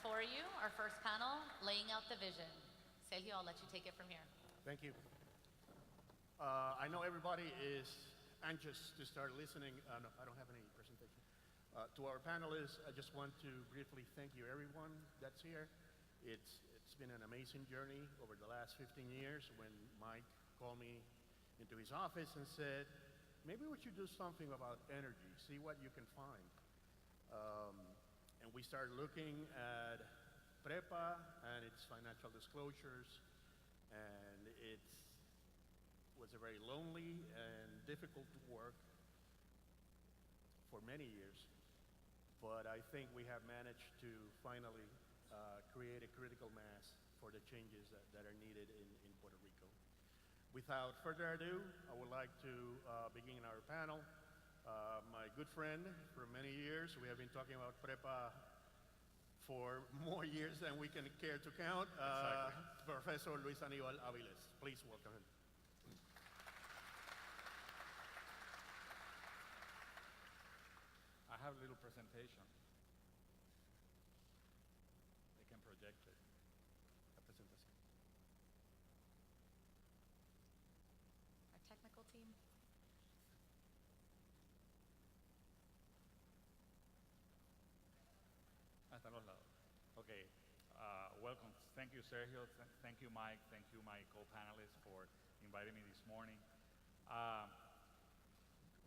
before you, our first panel, laying out the vision. Sergio, I'll let you take it from here. Thank you. I know everybody is anxious to start listening. No, I don't have any presentation. To our panelists, I just want to briefly thank you, everyone that's here. It's been an amazing journey over the last 15 years when Mike called me into his office and said, maybe we should do something about energy, see what you can find. And we started looking at PREPA and its financial disclosures, and it was a very lonely and difficult work for many years. But I think we have managed to finally create a critical mass for the changes that are needed in Puerto Rico. Without further ado, I would like to begin our panel. My good friend for many years, we have been talking about PREPA for more years than we can care to count, Professor Luis Anibal Aviles. Please welcome him. I have a little presentation. They can project it. La presentación. Our technical team. Hasta los lados. Okay, welcome. Thank you, Sergio. Thank you, Mike. Thank you, my co-panelists, for inviting me this morning.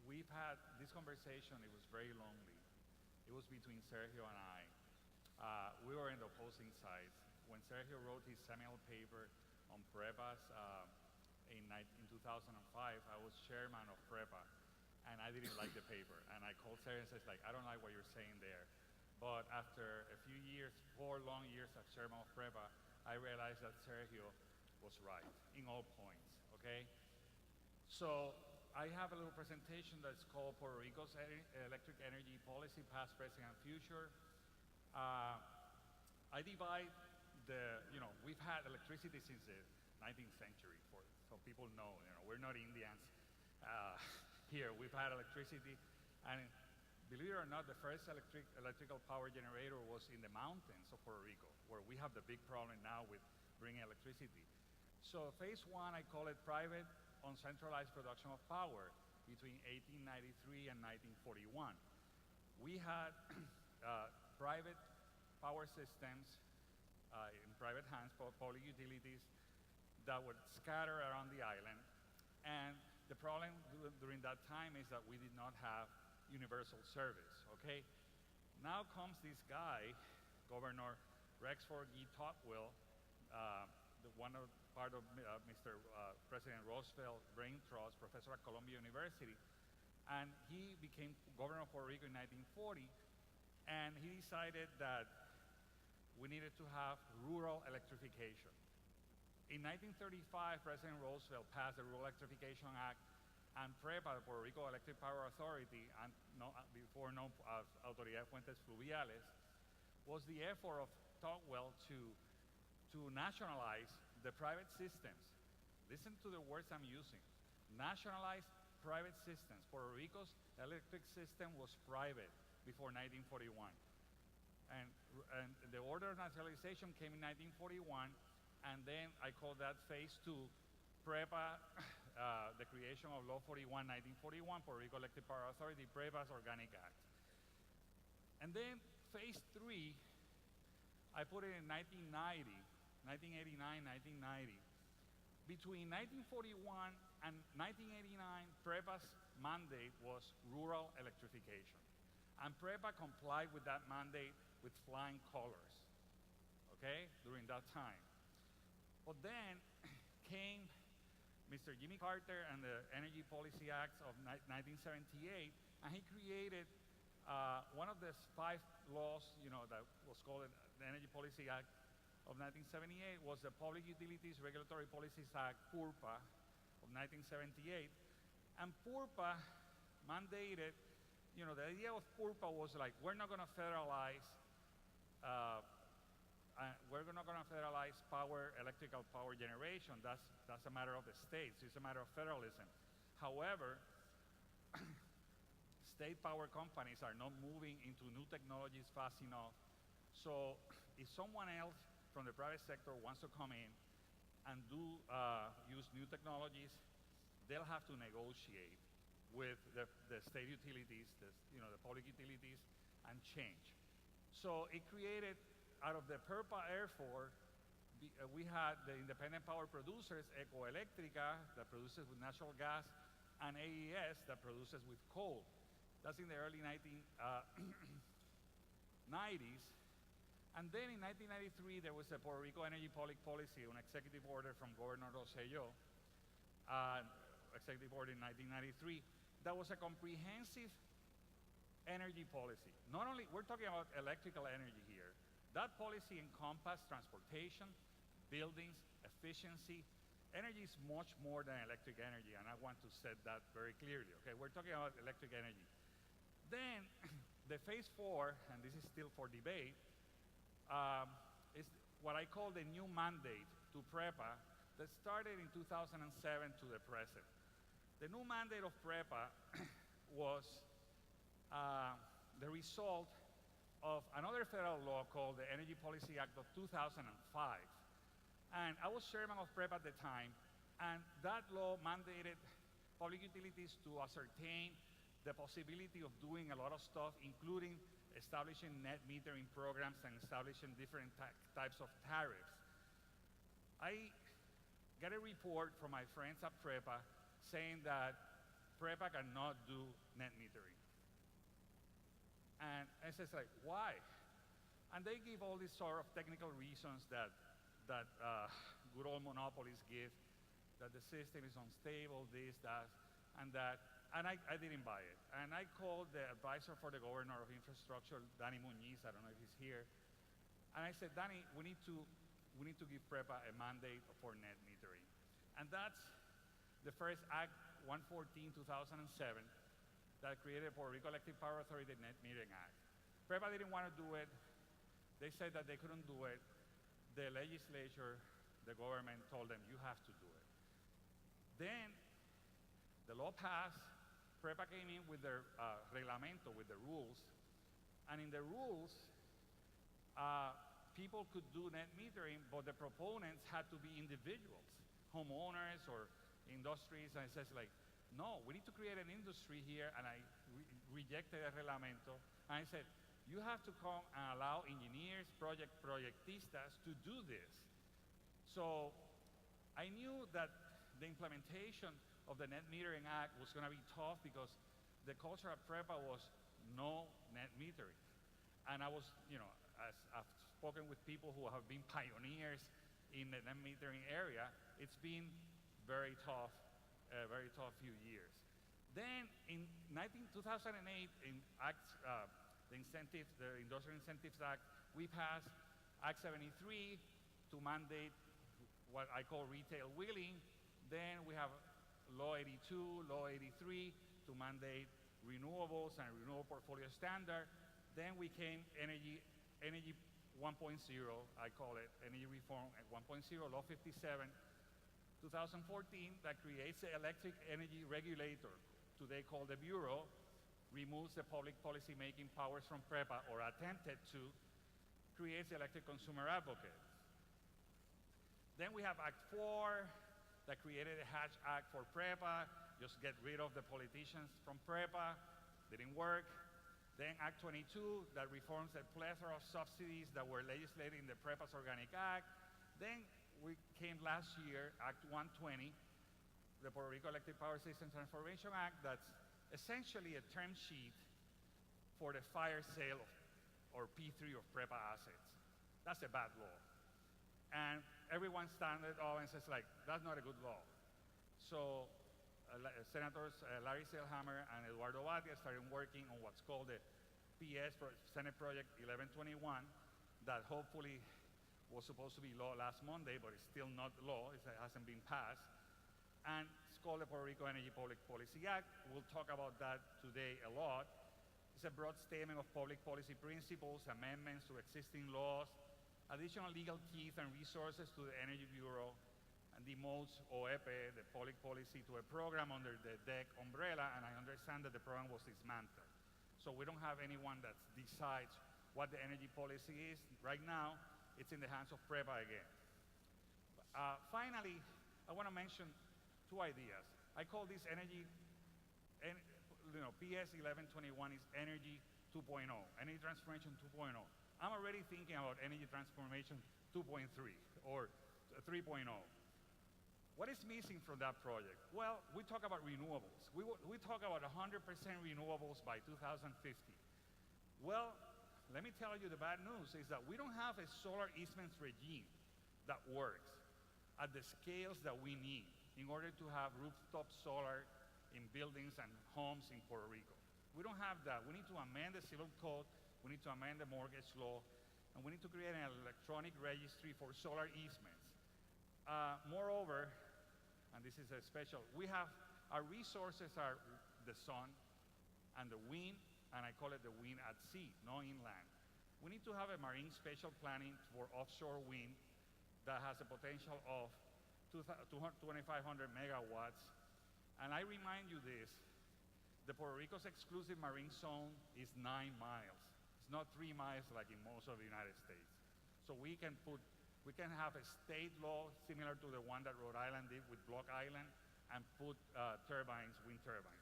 We've had this conversation. It was very lonely. It was between Sergio and I. We were in the opposing sides. When Sergio wrote his seminal paper on PREPAs in 2005, I was chairman of PREPA, and I didn't like the paper. And I called Sergio and said, I don't like what you're saying there. But after a few years, 4 long years as chairman of PREPA, I realized that Sergio was right in all points, okay? So I have a little presentation that's called Puerto Rico's Electric Energy Policy, Past, Present, and Future. I divide we've had electricity since the 19th century, so people know, we're not Indians here. We've had electricity, and believe it or not, the first electrical power generator was in the mountains of Puerto Rico, where we have the big problem now with bringing electricity. So phase 1, I call it private uncentralized production of power between 1893 and 1941. We had private power systems in private hands, public utilities, that would scatter around the island. And the problem during that time is that we did not have universal service, okay? Now comes this guy, Governor Rexford E. Tocqueville, part of Mr. President Roosevelt's brain trust, professor at Columbia University, and he became governor of Puerto Rico in 1940, and he decided that we needed to have rural electrification. In 1935, President Roosevelt passed the Rural Electrification Act, and PREPA, the Puerto Rico Electric Power Authority, and before known as Autoridad de Fuentes Fluviales, was the effort of Tocqueville to nationalize the private systems. Listen to the words I'm using. Nationalize private systems. Puerto Rico's electric system was private before 1941. And the order of nationalization came in 1941, and then I call that phase 2, PREPA, the creation of Law 41, 1941, Puerto Rico Electric Power Authority, PREPA's Organic Act. And then phase 3, I put it in 1989, 1990. Between 1941 and 1989, PREPA's mandate was rural electrification. And PREPA complied with that mandate with flying colors, okay, during that time. But then came Mr. Jimmy Carter and the Energy Policy Acts of 1978, and he created one of the 5 laws, that was called the Energy Policy Act of 1978, was the Public Utilities Regulatory Policies Act, PURPA, of 1978. And PURPA mandated, the idea of PURPA was like, we're not going to federalize electrical power generation. That's a matter of the states. It's a matter of federalism. However, state power companies are not moving into new technologies fast enough. So if someone else from the private sector wants to come in and use new technologies, they'll have to negotiate with the state utilities, the public utilities, and change. So it created, out of the PERPA effort, we had the independent power producers, Ecoelectrica, that produces with natural gas, and AES, that produces with coal. That's in the early 1990s. And then in 1993, there was a Puerto Rico Energy Public Policy, an executive order from Governor Rosselló, executive order in 1993, that was a comprehensive energy policy. Not only, we're talking about electrical energy here. That policy encompassed transportation, buildings, efficiency. Energy is much more than electric energy, and I want to set that very clearly. Okay, we're talking about electric energy. Then, the phase 4, and this is still for debate, is what I call the new mandate to PREPA that started in 2007 to the present. The new mandate of PREPA was the result of another federal law called the Energy Policy Act of 2005. And I was chairman of PREPA at the time, and that law mandated public utilities to ascertain the possibility of doing a lot of stuff, including establishing net metering programs and establishing different types of tariffs. I got a report from my friends at PREPA saying that PREPA cannot do net metering. And I says, like, why? And they give all these sort of technical reasons that good old monopolies give, that the system is unstable, this, that, and that. And I didn't buy it. And I called the advisor for the governor of infrastructure, Danny Muñiz, I don't know if he's here. And I said, Danny, we need to give PREPA a mandate for net metering. And that's the first Act 114, 2007, that created Puerto Rico Electric Power Authority Net Metering Act. PREPA didn't want to do it. They said that they couldn't do it. The legislature, the government told them, you have to do it. Then the law passed. PREPA came in with their reglamento, with the rules, and in the rules, people could do net metering, but the proponents had to be individuals, homeowners or industries, and it says like, no, we need to create an industry here, and I rejected the reglamento, and I said, you have to come and allow engineers, proyectistas to do this. So I knew that the implementation of the Net Metering Act was going to be tough because the culture at PREPA was no net metering. And I was, as I've spoken with people who have been pioneers in the net metering area, it's been very tough few years. Then in 2008, in the Industrial Incentives Act, we passed Act 73 to mandate what I call retail wheeling. Then we have Law 82, Law 83 to mandate renewables and renewable portfolio standard. Then we came Energy 1.0, I call it, Energy Reform 1.0, Law 57, 2014, that creates the Electric Energy Regulator, today called the Bureau, removes the public policy making powers from PREPA, or attempted to, creates the Electric Consumer Advocate. Then we have Act 4, that created a Hatch Act for PREPA, just get rid of the politicians from PREPA, didn't work. Then Act 22, that reforms a plethora of subsidies that were legislated in the PREPA's Organic Act. Then we came last year, Act 120, the Puerto Rico Electric Power System Transformation Act, that's essentially a term sheet for the fire sale or P3 of PREPA assets. That's a bad law. And everyone stands up and says, like, that's not a good law. So Senators Larry Selhammer and Eduardo Batia started working on what's called the Senate Project 1121, that hopefully was supposed to be law last Monday, but it's still not law. It hasn't been passed. And it's called the Puerto Rico Energy Public Policy Act. We'll talk about that today a lot. It's a broad statement of public policy principles, amendments to existing laws, additional legal teeth and resources to the Energy Bureau, and demotes OEPE, the public policy, to a program under the DEC umbrella, and I understand that the program was dismantled. So we don't have anyone that decides what the energy policy is. Right now, it's in the hands of PREPA again. Finally, I want to mention two ideas. I call this energy, PS 1121 is energy 2.0, energy transformation 2.0. I'm already thinking about energy transformation 2.3 or 3.0. What is missing from that project? Well, we talk about renewables. We talk about 100% renewables by 2050. Well, let me tell you the bad news is that we don't have a solar easements regime that works at the scales that we need in order to have rooftop solar in buildings and homes in Puerto Rico. We don't have that. We need to amend the civil code, we need to amend the mortgage law, and we need to create an electronic registry for solar easements. Moreover, and this is a special, our resources are the sun and the wind, and I call it the wind at sea, no inland. We need to have a marine spatial planning for offshore wind that has a potential of 2,500 megawatts. And I remind you this, the Puerto Rico's exclusive marine zone is 9 miles. It's not 3 miles like in most of the United States. So we can have a state law similar to the one that Rhode Island did with Block Island and put wind turbines.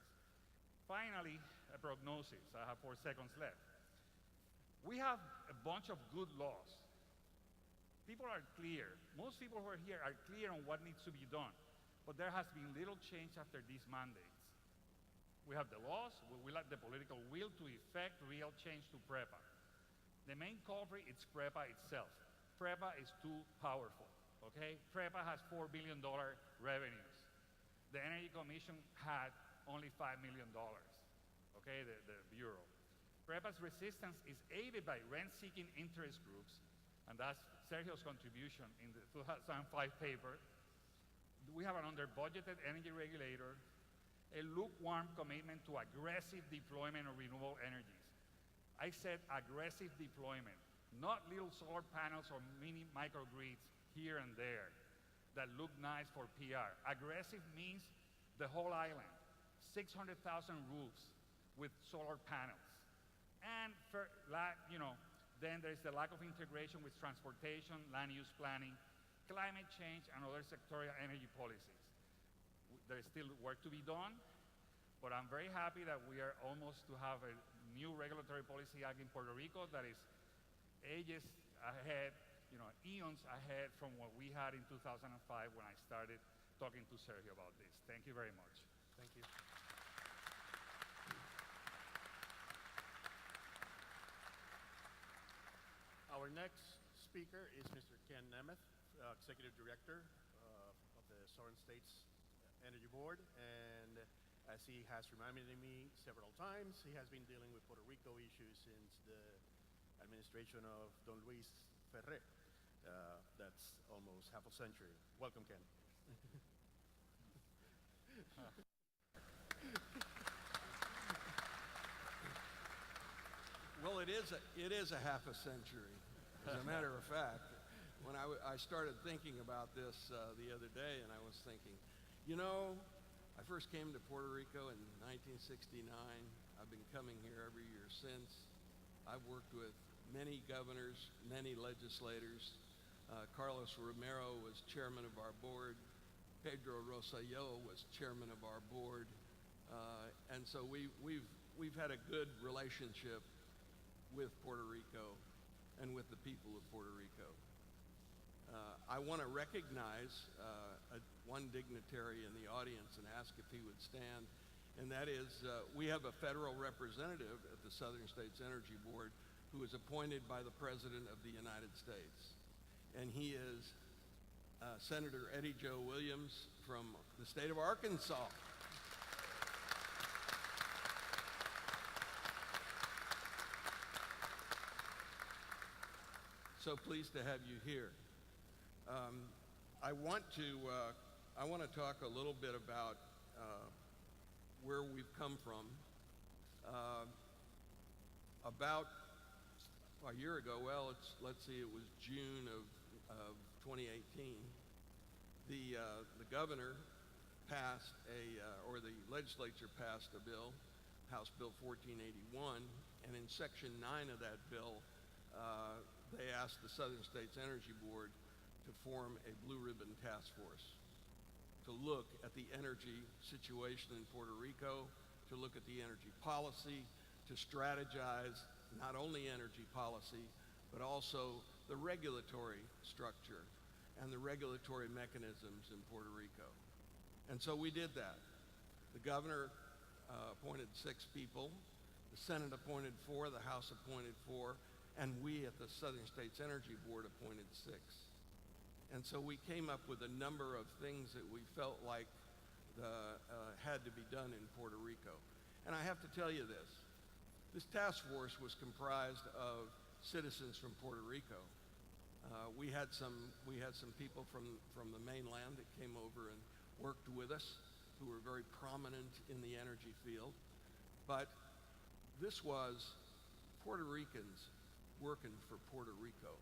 Finally, a prognosis. I have 4 seconds left. We have a bunch of good laws. People are clear. Most people who are here are clear on what needs to be done. But there has been little change after these mandates. We have the laws. We lack the political will to effect real change to PREPA. The main culprit is PREPA itself. PREPA is too powerful, okay? PREPA has $4 billion revenues. The Energy Commission had only $5 million, okay, the Bureau. PREPA's resistance is aided by rent-seeking interest groups, and that's Sergio's contribution in the 2005 paper. We have an under-budgeted energy regulator, a lukewarm commitment to aggressive deployment of renewable energies. I said aggressive deployment, not little solar panels or mini microgrids here and there that look nice for PR. Aggressive means the whole island, 600,000 roofs with solar panels. And then there's the lack of integration with transportation, land use planning, climate change, and other sectorial energy policies. There's still work to be done, but I'm very happy that we are almost to have a new regulatory policy act in Puerto Rico that is ages ahead, eons ahead from what we had in 2005 when I started talking to Sergio about this. Thank you very much. Thank you. Our next speaker is Mr. Ken Nemeth, Executive Director of the Southern States Energy Board, and as he has reminded me several times, he has been dealing with Puerto Rico issues since the administration of Don Luis Ferré. That's almost half a century. Welcome, Ken. Well, it is a half a century. As a matter of fact, when I started thinking about this the other day, and I was thinking, I first came to Puerto Rico in 1969. I've been coming here every year since. I've worked with many governors, many legislators. Carlos Romero was chairman of our board. Pedro Rosselló was chairman of our board. And so we've had a good relationship with Puerto Rico and with the people of Puerto Rico. I want to recognize one dignitary in the audience and ask if he would stand, and that is we have a federal representative at the Southern States Energy Board who is appointed by the President of the United States, and he is Senator Eddie Joe Williams from the state of Arkansas. So pleased to have you here. I want to talk a little bit about where we've come from. About a year ago, let's see, it was June of 2018. The governor passed or the legislature passed a bill, House Bill 1481, and in Section 9 of that bill, they asked the Southern States Energy Board to form a blue ribbon task force to look at the energy situation in Puerto Rico, to look at the energy policy, to strategize not only energy policy, but also the regulatory structure and the regulatory mechanisms in Puerto Rico. And so we did that. The governor appointed 6 people, the Senate appointed 4, the House appointed 4, and we at the Southern States Energy Board appointed 6. And so we came up with a number of things that we felt like had to be done in Puerto Rico. And I have to tell you this task force was comprised of citizens from Puerto Rico. We had some people from the mainland that came over and worked with us, who were very prominent in the energy field. But this was Puerto Ricans working for Puerto Rico.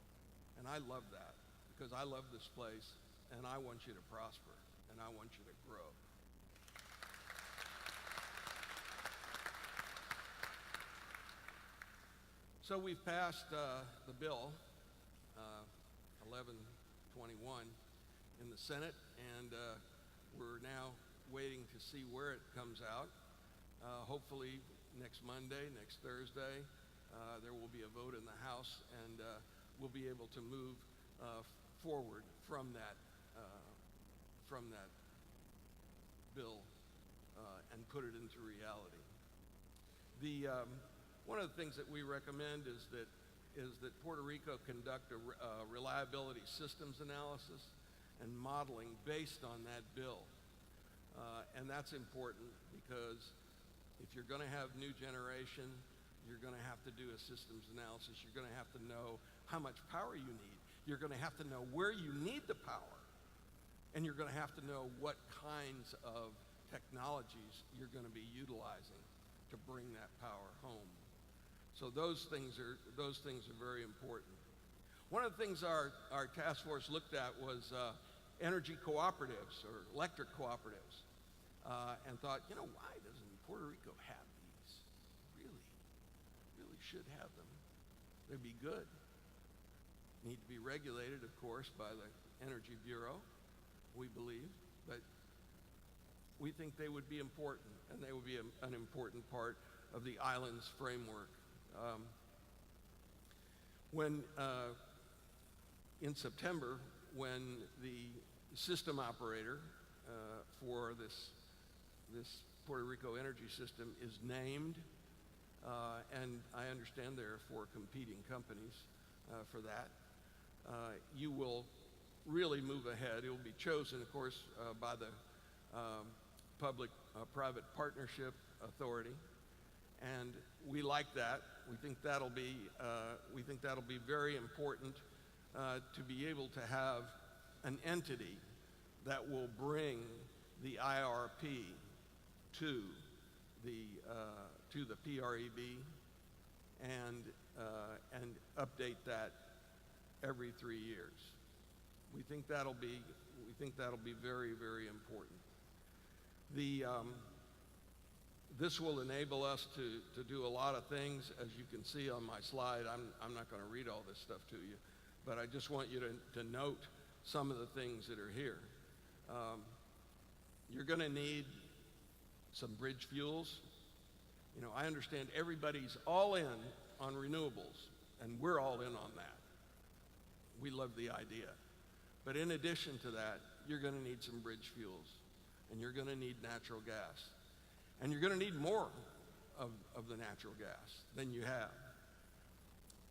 And I love that, because I love this place, and I want you to prosper, and I want you to grow. So we've passed the bill, 1121, in the Senate, and we're now waiting to see where it comes out. Hopefully next Monday, next Thursday, there will be a vote in the House, and we'll be able to move forward from that bill and put it into reality. One of the things that we recommend is that Puerto Rico conduct a reliability systems analysis and modeling based on that bill. And that's important, because if you're going to have new generation, you're going to have to do a systems analysis. You're going to have to know how much power you need. You're going to have to know where you need the power. And you're going to have to know what kinds of technologies you're going to be utilizing to bring that power home. So those things are very important. One of the things our task force looked at was energy cooperatives or electric cooperatives, and thought, why doesn't Puerto Rico have these? Really should have them. They'd be good. Need to be regulated, of course, by the Energy Bureau, we believe, but we think they would be important, and they would be an important part of the island's framework. In September, when the system operator for this Puerto Rico energy system is named, and I understand there are 4 competing companies for that, you will really move ahead. It will be chosen, of course, by the Public-Private Partnership Authority, and we like that. We think that'll be very important to be able to have an entity that will bring the IRP to the PREB and update that every 3 years. We think that'll be very, very important. This will enable us to do a lot of things. As you can see on my slide, I'm not going to read all this stuff to you, but I just want you to note some of the things that are here. You're going to need some bridge fuels. I understand everybody's all in on renewables, and we're all in on that. We love the idea. But in addition to that, you're going to need some bridge fuels, and you're going to need natural gas. And you're going to need more of the natural gas than you have.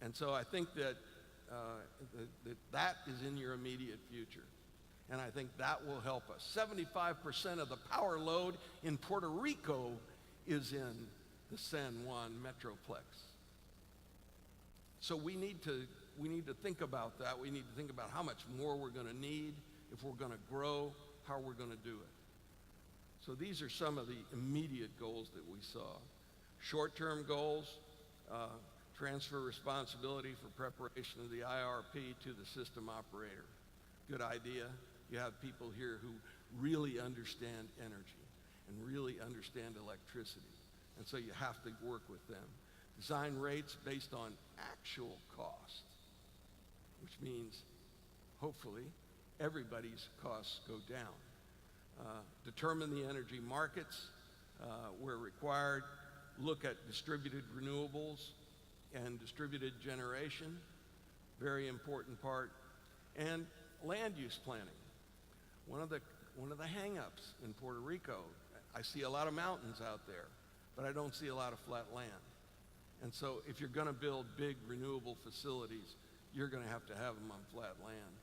And so I think that is in your immediate future. And I think that will help us. 75% of the power load in Puerto Rico is in the San Juan Metroplex. So we need to think about that. We need to think about how much more we're going to need if we're going to grow, how we're going to do it. So these are some of the immediate goals that we saw. Short-term goals, transfer responsibility for preparation of the IRP to the system operator. Good idea. You have people here who really understand energy and really understand electricity. And so you have to work with them. design rates based on actual cost, which means hopefully everybody's costs go down. Determine the energy markets where required. Look at distributed renewables and distributed generation, very important part. And land use planning. One of the hang-ups in Puerto Rico, I see a lot of mountains out there, but I don't see a lot of flat land. And so if you're going to build big renewable facilities, you're going to have them on flat land.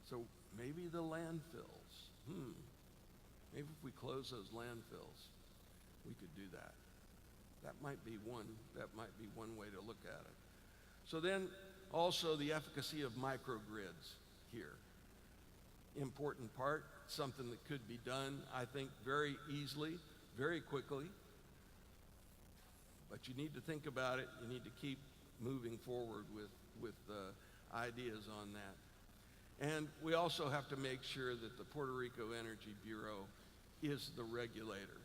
So maybe the landfills. Maybe if we close those landfills, we could do that. That might be one way to look at it. So then also the efficacy of microgrids here. Important part, something that could be done, I think, very easily, very quickly. But you need to think about it. You need to keep moving forward with ideas on that. And we also have to make sure that the Puerto Rico Energy Bureau is the regulator.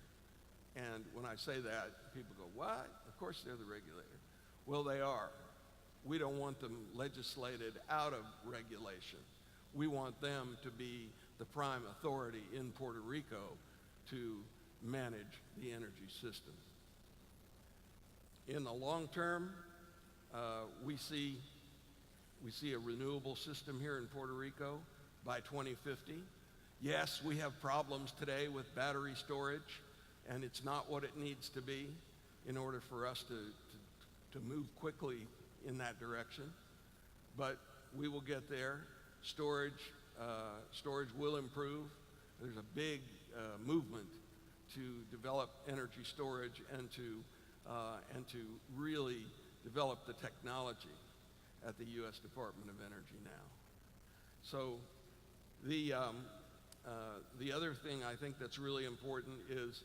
And when I say that, people go, what? Of course they're the regulator. Well, they are. We don't want them legislated out of regulation. We want them to be the prime authority in Puerto Rico to manage the energy system. In the long term, we see a renewable system here in Puerto Rico by 2050. Yes, we have problems today with battery storage, and it's not what it needs to be in order for us to move quickly in that direction. But we will get there. Storage will improve. There's a big movement to develop energy storage and to really develop the technology at the U.S. Department of Energy now. So the other thing I think that's really important is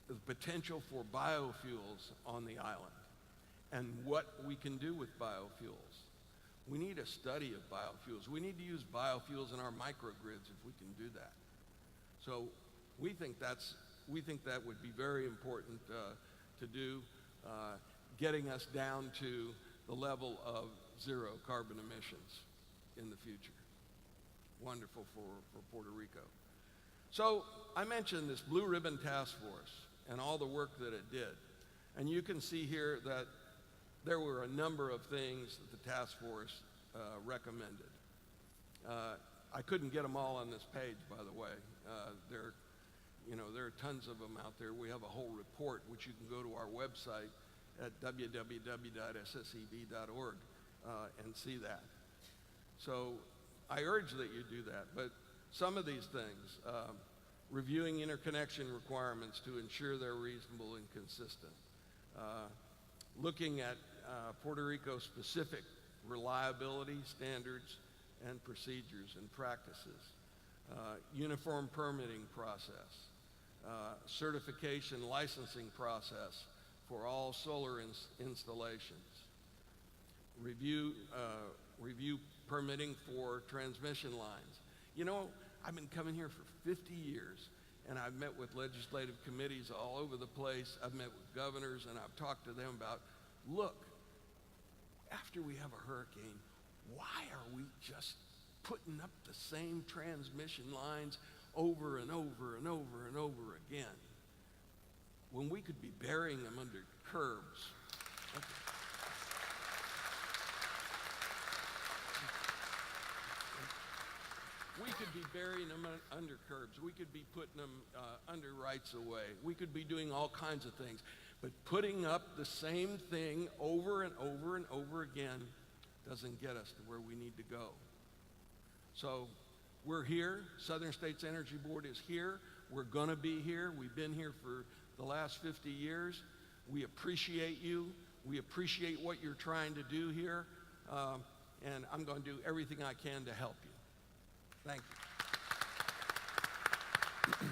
the potential for biofuels on the island and what we can do with biofuels. We need a study of biofuels. We need to use biofuels in our microgrids if we can do that. So we think that would be very important to do, getting us down to the level of zero carbon emissions in the future. Wonderful for Puerto Rico. So I mentioned this Blue Ribbon Task Force and all the work that it did. And you can see here that there were a number of things that the task force recommended. I couldn't get them all on this page, by the way. There are tons of them out there. We have a whole report, which you can go to our website at www.sseb.org and see that. So I urge that you do that. But some of these things, reviewing interconnection requirements to ensure they're reasonable and consistent. Looking at Puerto Rico-specific reliability standards and procedures and practices. Uniform permitting process. Certification licensing process for all solar installations. Review permitting for transmission lines. You know, I've been coming here for 50 years, and I've met with legislative committees all over the place. I've met with governors, and I've talked to them about, look, after we have a hurricane, why are we just putting up the same transmission lines over and over and over and over again when we could be burying them under curbs? We could be burying them under curbs. We could be putting them under rights of way. We could be doing all kinds of things. But putting up the same thing over and over and over again doesn't get us to where we need to go. So we're here. Southern States Energy Board is here. We're going to be here. We've been here for the last 50 years. We appreciate you. We appreciate what you're trying to do here. And I'm going to do everything I can to help you. Thank you.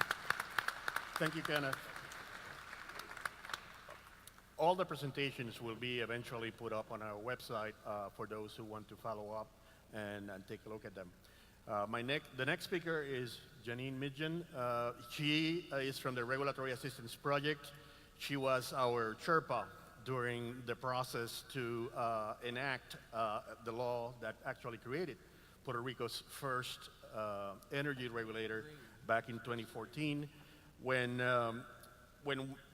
Thank you, Kenneth. All the presentations will be eventually put up on our website for those who want to follow up and take a look at them. The next speaker is Janine Midgen. She is from the Regulatory Assistance Project. She was our Sherpa during the process to enact the law that actually created Puerto Rico's first energy regulator back in 2014, when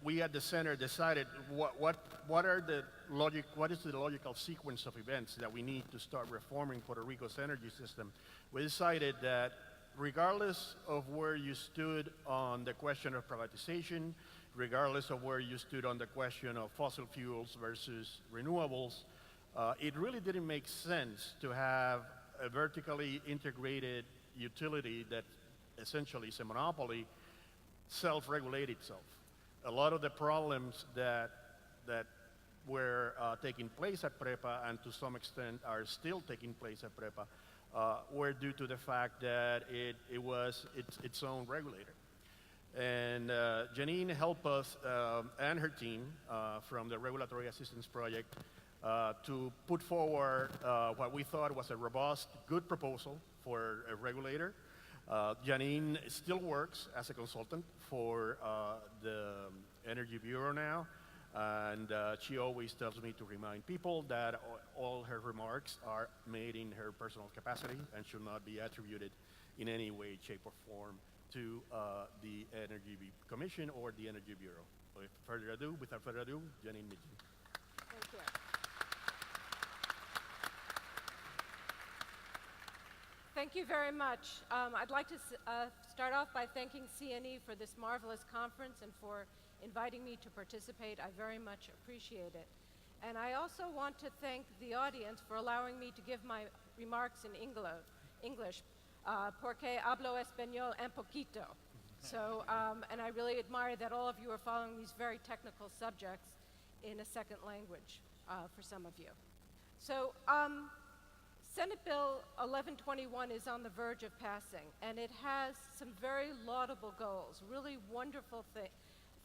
we at the center decided what is the logical sequence of events that we need to start reforming Puerto Rico's energy system. We decided that regardless of where you stood on the question of privatization, regardless of where you stood on the question of fossil fuels versus renewables, it really didn't make sense to have a vertically integrated utility that essentially is a monopoly self-regulate itself. A lot of the problems that were taking place at PREPA, and to some extent are still taking place at PREPA, were due to the fact that it was its own regulator. And Janine helped us and her team from the Regulatory Assistance Project to put forward what we thought was a robust, good proposal for a regulator. Janine still works as a consultant for the Energy Bureau now, and she always tells me to remind people that all her remarks are made in her personal capacity and should not be attributed in any way, shape, or form to the Energy Commission or the Energy Bureau. Without further ado, Janine Mitchell. Thank you. Thank you very much. I'd like to start off by thanking CNE for this marvelous conference and for inviting me to participate. I very much appreciate it. And I also want to thank the audience for allowing me to give my remarks in English, porque hablo español un poquito. So, and I really admire that all of you are following these very technical subjects in a second language for some of you. So, Senate Bill 1121 is on the verge of passing, and it has some very laudable goals, really wonderful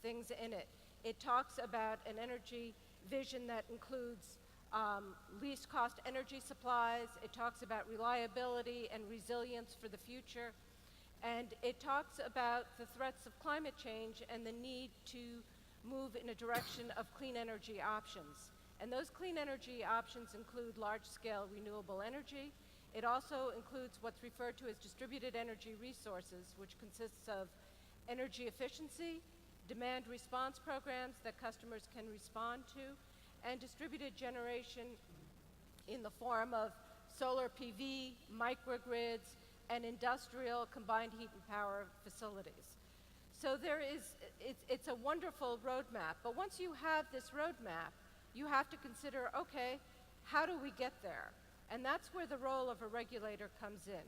things in it. It talks about an energy vision that includes least cost energy supplies. It talks about reliability and resilience for the future. And it talks about the threats of climate change and the need to move in a direction of clean energy options. And those clean energy options include large-scale renewable energy. It also includes what's referred to as distributed energy resources, which consists of energy efficiency, demand response programs that customers can respond to, and distributed generation in the form of solar PV, microgrids, and industrial combined heat and power facilities. So it's a wonderful roadmap. But once you have this roadmap, you have to consider, okay, how do we get there? And that's where the role of a regulator comes in.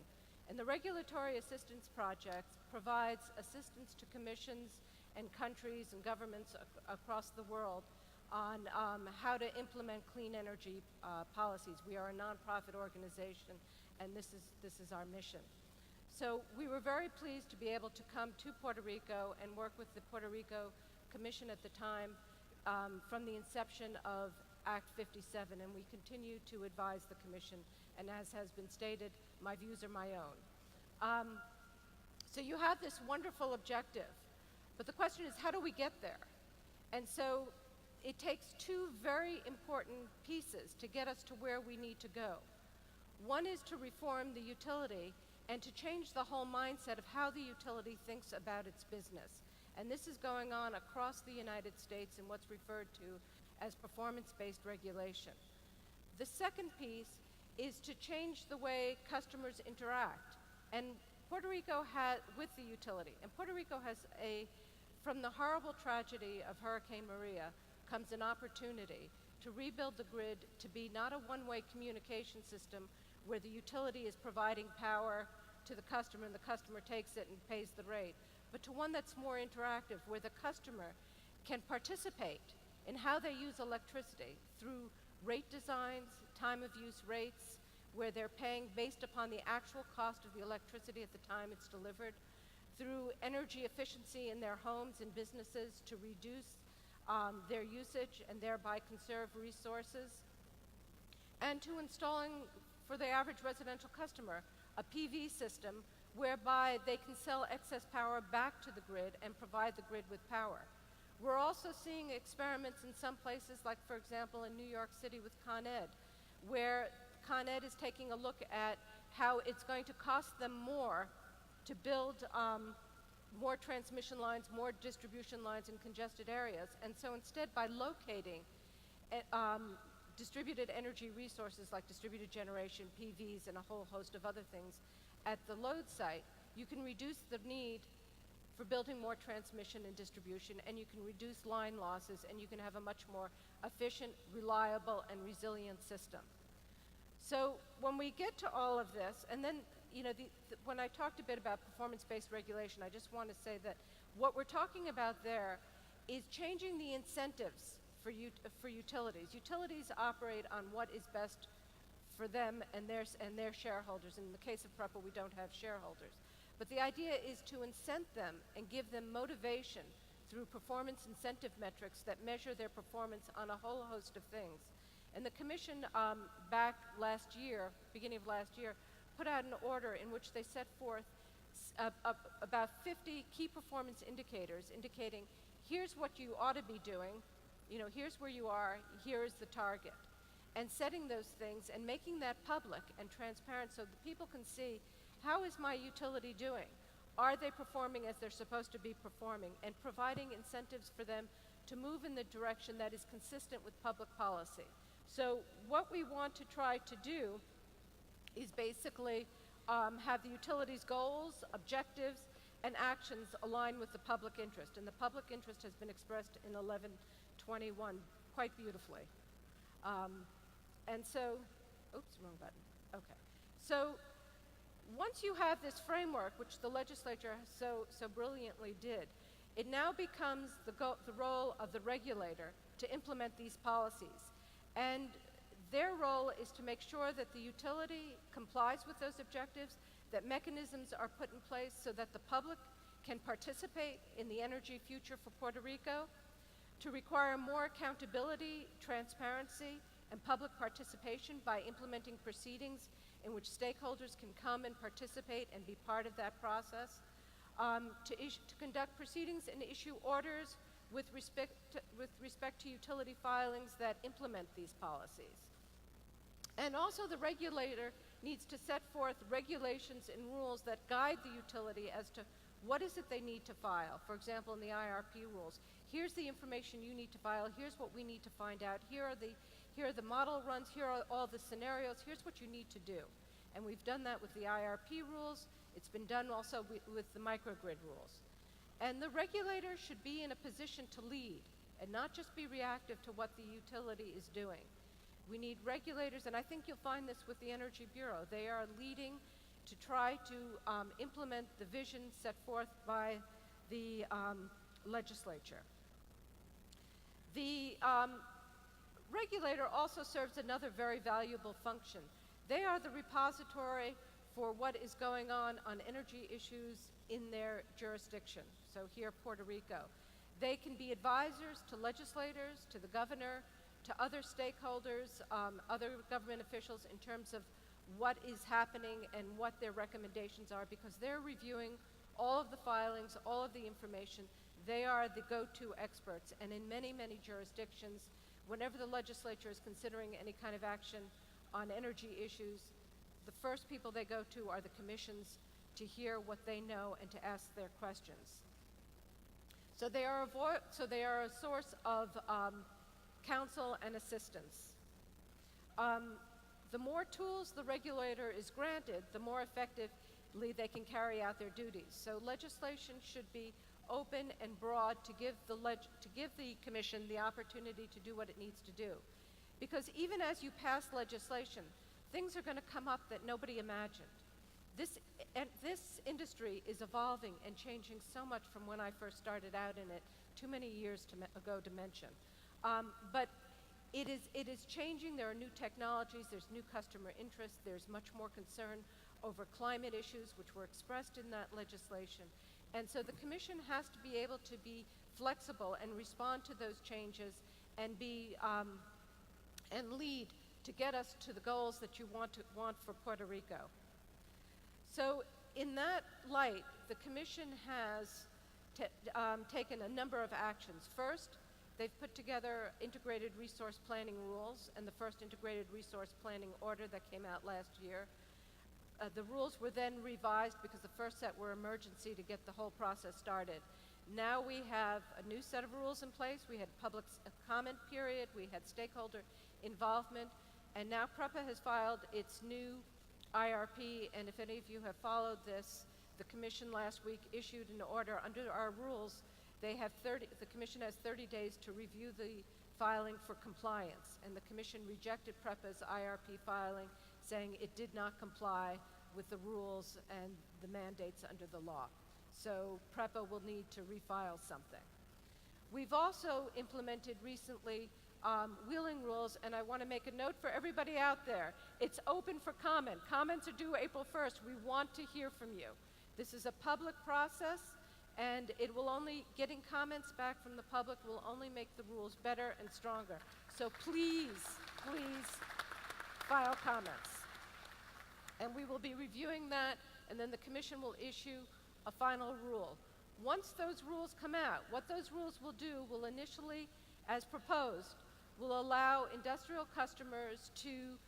And the Regulatory Assistance Project provides assistance to commissions and countries and governments across the world on how to implement clean energy policies. We are a nonprofit organization, and this is our mission. So we were very pleased to be able to come to Puerto Rico and work with the Puerto Rico Commission at the time from the inception of Act 57, and we continue to advise the Commission, and as has been stated, my views are my own. So you have this wonderful objective, but the question is, how do we get there? And so it takes two very important pieces to get us to where we need to go. One is to reform the utility and to change the whole mindset of how the utility thinks about its business. And this is going on across the United States in what's referred to as performance-based regulation. The second piece is to change the way customers interact. And Puerto Rico has, with the utility, and Puerto Rico has from the horrible tragedy of Hurricane Maria comes an opportunity to rebuild the grid to be not a one-way communication system where the utility is providing power to the customer and the customer takes it and pays the rate, but to one that's more interactive, where the customer can participate in how they use electricity through rate designs, time of use rates, where they're paying based upon the actual cost of the electricity at the time it's delivered, through energy efficiency in their homes and businesses to reduce their usage and thereby conserve resources, and to installing, for the average residential customer, a PV system whereby they can sell excess power back to the grid and provide the grid with power. We're also seeing experiments in some places, like, for example, in New York City with Con Ed, where Con Ed is taking a look at how it's going to cost them more to build more transmission lines, more distribution lines in congested areas. And so instead, by locating distributed energy resources like distributed generation, PVs, and a whole host of other things at the load site, you can reduce the need for building more transmission and distribution, and you can reduce line losses, and you can have a much more efficient, reliable, and resilient system. So when we get to all of this, and then, you know, when I talked a bit about performance-based regulation, I just want to say that what we're talking about there is changing the incentives for utilities. Utilities operate on what is best for them and their shareholders. In the case of PREPA, we don't have shareholders. But the idea is to incent them and give them motivation through performance incentive metrics that measure their performance on a whole host of things. And the Commission back last year, beginning of last year, put out an order in which they set forth about 50 key performance indicators indicating here's what you ought to be doing, you know, here's where you are, here is the target. And setting those things and making that public and transparent so that people can see, how is my utility doing? Are they performing as they're supposed to be performing? And providing incentives for them to move in the direction that is consistent with public policy. So what we want to try to do is basically have the utilities' goals, objectives, and actions align with the public interest. And the public interest has been expressed in 1121 quite beautifully. And so, oops, wrong button. Okay. So once you have this framework, which the legislature so brilliantly did, it now becomes the role of the regulator to implement these policies. And their role is to make sure that the utility complies with those objectives, that mechanisms are put in place so that the public can participate in the energy future for Puerto Rico, to require more accountability, transparency, and public participation by implementing proceedings in which stakeholders can come and participate and be part of that process, to conduct proceedings and issue orders with respect to utility filings that implement these policies. And also the regulator needs to set forth regulations and rules that guide the utility as to what is it they need to file. For example, in the IRP rules, here's the information you need to file, here's what we need to find out, here are the model runs, here are all the scenarios, here's what you need to do. And we've done that with the IRP rules. It's been done also with the microgrid rules. And the regulator should be in a position to lead and not just be reactive to what the utility is doing. We need regulators, and I think you'll find this with the Energy Bureau. They are leading to try to implement the vision set forth by the legislature. The regulator also serves another very valuable function. They are the repository for what is going on energy issues in their jurisdiction. So here, Puerto Rico. They can be advisors to legislators, to the governor, to other stakeholders, other government officials in terms of what is happening and what their recommendations are, because they're reviewing all of the filings, all of the information. They are the go-to experts, and in many, many jurisdictions, whenever the legislature is considering any kind of action on energy issues, the first people they go to are the commissions to hear what they know and to ask their questions. So they are a source of counsel and assistance. The more tools the regulator is granted, the more effectively they can carry out their duties. So legislation should be open and broad to give the Commission the opportunity to do what it needs to do. Because even as you pass legislation, things are going to come up that nobody imagined. This industry is evolving and changing so much from when I first started out in it, too many years ago to mention. But it is changing. There are new technologies, there's new customer interest, there's much more concern over climate issues, which were expressed in that legislation. And so the Commission has to be able to be flexible and respond to those changes and and lead to get us to the goals that you want for Puerto Rico. So in that light, the Commission has taken a number of actions. First, they've put together integrated resource planning rules and the first integrated resource planning order that came out last year. The rules were then revised because the first set were emergency to get the whole process started. Now we have a new set of rules in place. We had public comment period, we had stakeholder involvement, and now PREPA has filed its new IRP, and if any of you have followed this, the Commission last week issued an order under our rules. The Commission has 30 days to review the filing for compliance, and the Commission rejected PREPA's IRP filing, saying it did not comply with the rules and the mandates under the law. So PREPA will need to refile something. We've also implemented recently wheeling rules, and I want to make a note for everybody out there. It's open for comment. Comments are due April 1st. We want to hear from you. This is a public process, and getting comments back from the public will only make the rules better and stronger. So please, please file comments. And we will be reviewing that, and then the Commission will issue a final rule. Once those rules come out, what those rules will do will initially, as proposed, will allow industrial customers to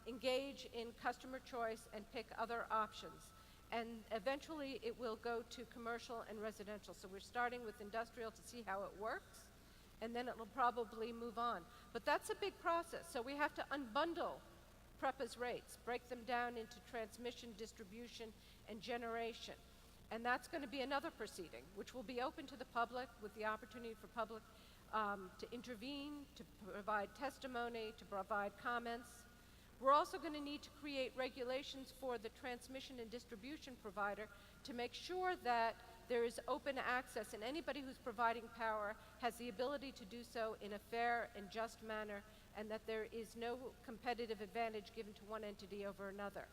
engage in customer choice and pick other options. And eventually it will go to commercial and residential. So we're starting with industrial to see how it works, and then it will probably move on. But that's a big process, so we have to unbundle PREPA's rates, break them down into transmission, distribution, and generation. And that's going to be another proceeding, which will be open to the public with the opportunity for public to intervene, to provide testimony, to provide comments. We're also going to need to create regulations for the transmission and distribution provider to make sure that there is open access and anybody who's providing power has the ability to do so in a fair and just manner, and that there is no competitive advantage given to one entity over another.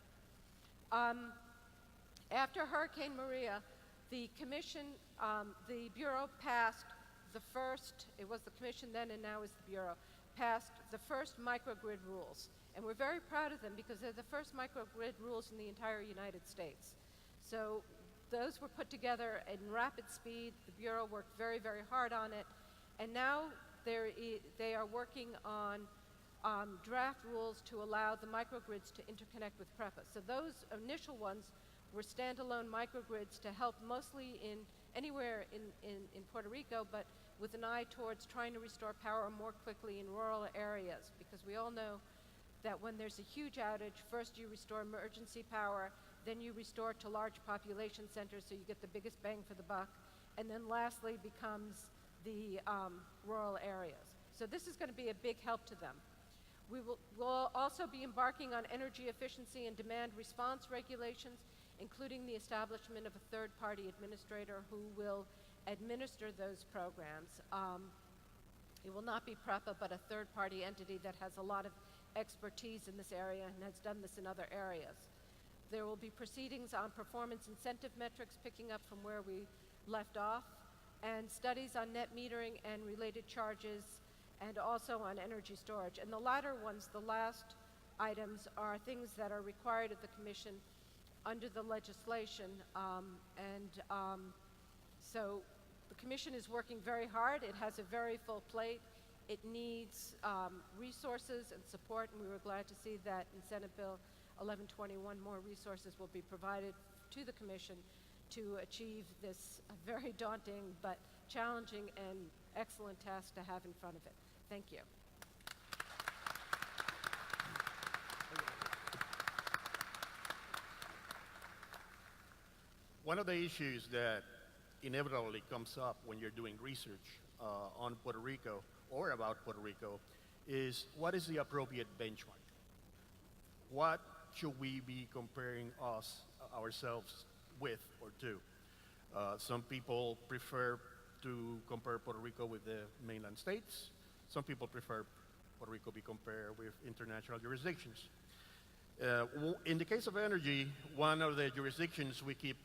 After Hurricane Maria, the Commission, the Bureau passed the first, it was the Commission then and now is the Bureau, passed the first microgrid rules. And we're very proud of them because they're the first microgrid rules in the entire United States. So those were put together in rapid speed. The Bureau worked very, very hard on it. And now they are working on draft rules to allow the microgrids to interconnect with PREPA. So those initial ones were standalone microgrids to help mostly anywhere in Puerto Rico, but with an eye towards trying to restore power more quickly in rural areas, because we all know that when there's a huge outage, first you restore emergency power, then you restore to large population centers so you get the biggest bang for the buck, and then lastly becomes the rural areas. So this is going to be a big help to them. We'll also be embarking on energy efficiency and demand response regulations, including the establishment of a third-party administrator who will administer those programs. It will not be PREPA, but a third-party entity that has a lot of expertise in this area and has done this in other areas. There will be proceedings on performance incentive metrics, picking up from where we left off, and studies on net metering and related charges, and also on energy storage. And the latter ones, the last items, are things that are required of the Commission under the legislation. So the Commission is working very hard. It has a very full plate. It needs resources and support, and we were glad to see that in Senate Bill 1121 more resources will be provided to the Commission to achieve this very daunting but challenging and excellent task to have in front of it. Thank you. One of the issues that inevitably comes up when you're doing research on Puerto Rico or about Puerto Rico is, what is the appropriate benchmark? What should we be comparing ourselves with or to? Some people prefer to compare Puerto Rico with the mainland states. Some people prefer Puerto Rico be compared with international jurisdictions. In the case of energy, one of the jurisdictions we keep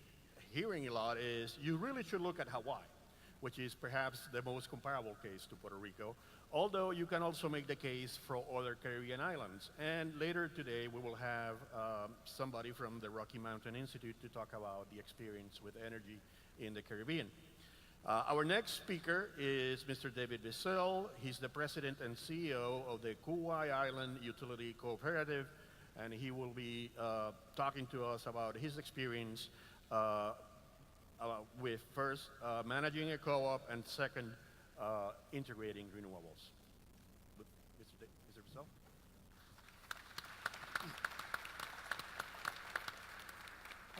hearing a lot is you really should look at Hawaii, which is perhaps the most comparable case to Puerto Rico, Although you can also make the case for other Caribbean islands. And later today, we will have somebody from the Rocky Mountain Institute to talk about the experience with energy in the Caribbean. Our next speaker is Mr. David Bissell. He's the president and CEO of the Kauai Island Utility Cooperative, and he will be talking to us about his experience with first managing a co-op and second integrating renewables. Mr. Bissell?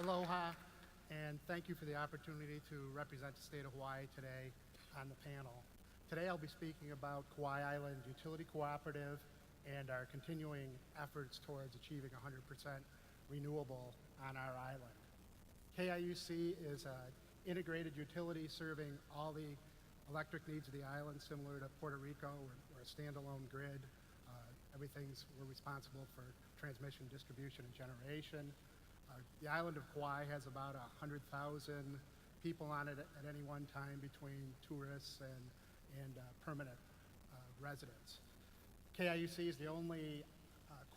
Aloha, and thank you for the opportunity to represent the state of Hawaii today on the panel. Today I'll be speaking about Kauai Island Utility Cooperative and our continuing efforts towards achieving 100% renewable on our island. KIUC is an integrated utility serving all the electric needs of the island, similar to Puerto Rico. We're a standalone grid. We're responsible for transmission, distribution, and generation. The island of Kauai has about 100,000 people on it at any one time, between tourists and permanent residents. KIUC is the only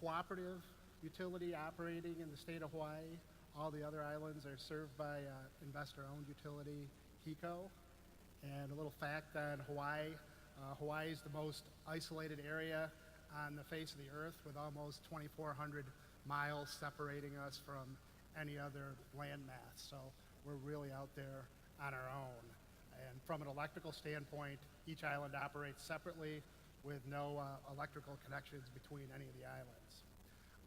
cooperative utility operating in the state of Hawaii. All the other islands are served by investor-owned utility, HECO. And a little fact on Hawaii, Hawaii is the most isolated area on the face of the earth, with almost 2,400 miles separating us from any other landmass. So we're really out there on our own. And from an electrical standpoint, each island operates separately with no electrical connections between any of the islands.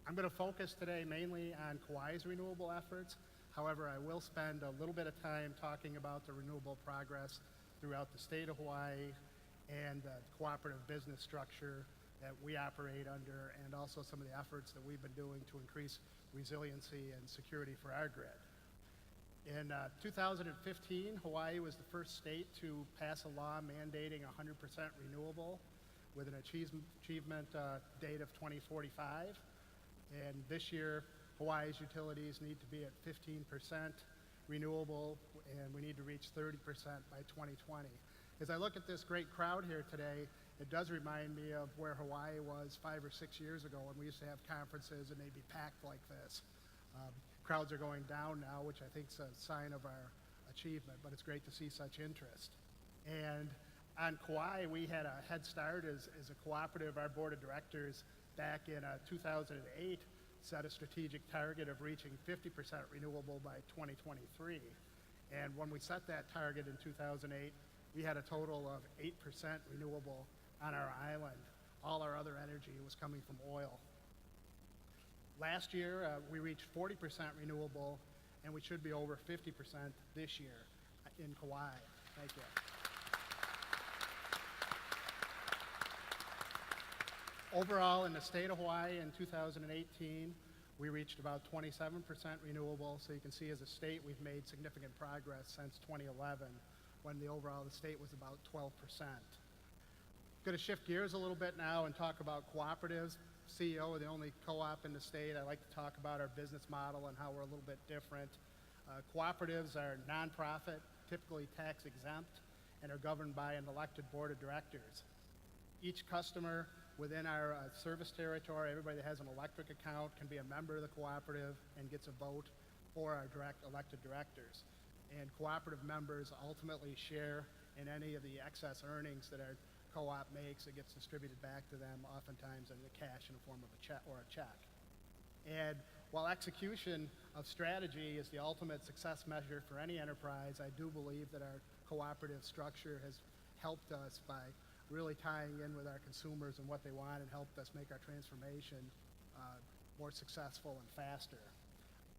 I'm going to focus today mainly on Kauai's renewable efforts. However, I will spend a little bit of time talking about the renewable progress throughout the state of Hawaii and the cooperative business structure that we operate under, and also some of the efforts that we've been doing to increase resiliency and security for our grid. In 2015, Hawaii was the first state to pass a law mandating 100% renewable with an achievement date of 2045. And this year, Hawaii's utilities need to be at 15% renewable, and we need to reach 30% by 2020. As I look at this great crowd here today, it does remind me of where Hawaii was 5 or 6 years ago, when we used to have conferences and they'd be packed like this. Crowds are going down now, which I think is a sign of our achievement, but it's great to see such interest. And on Kauai, we had a head start as a cooperative. Our board of directors back in 2008 set a strategic target of reaching 50% renewable by 2023. And when we set that target in 2008, we had a total of 8% renewable on our island. All our other energy was coming from oil. Last year, we reached 40% renewable, and we should be over 50% this year in Kauai. Thank you. Overall, in the state of Hawaii in 2018, we reached about 27% renewable. So you can see, as a state, we've made significant progress since 2011, when the state was about 12%. Going to shift gears a little bit now and talk about cooperatives. CEO of the only co-op in the state, I like to talk about our business model and how we're a little bit different. Cooperatives are nonprofit, typically tax exempt, and are governed by an elected board of directors. Each customer within our service territory, everybody that has an electric account, can be a member of the cooperative and gets a vote for our elected directors. And cooperative members ultimately share in any of the excess earnings that our co-op makes. It gets distributed back to them, oftentimes in the cash in the form of a check. And while execution of strategy is the ultimate success measure for any enterprise, I do believe that our cooperative structure has helped us by really tying in with our consumers and what they want, and helped us make our transformation more successful and faster.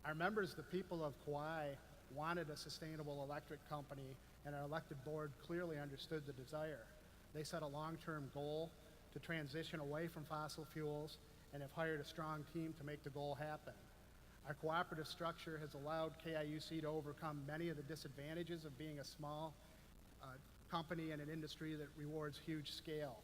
Our members, the people of Kauai, wanted a sustainable electric company, and our elected board clearly understood the desire. They set a long-term goal to transition away from fossil fuels, and have hired a strong team to make the goal happen. Our cooperative structure has allowed KIUC to overcome many of the disadvantages of being a small company in an industry that rewards huge scale.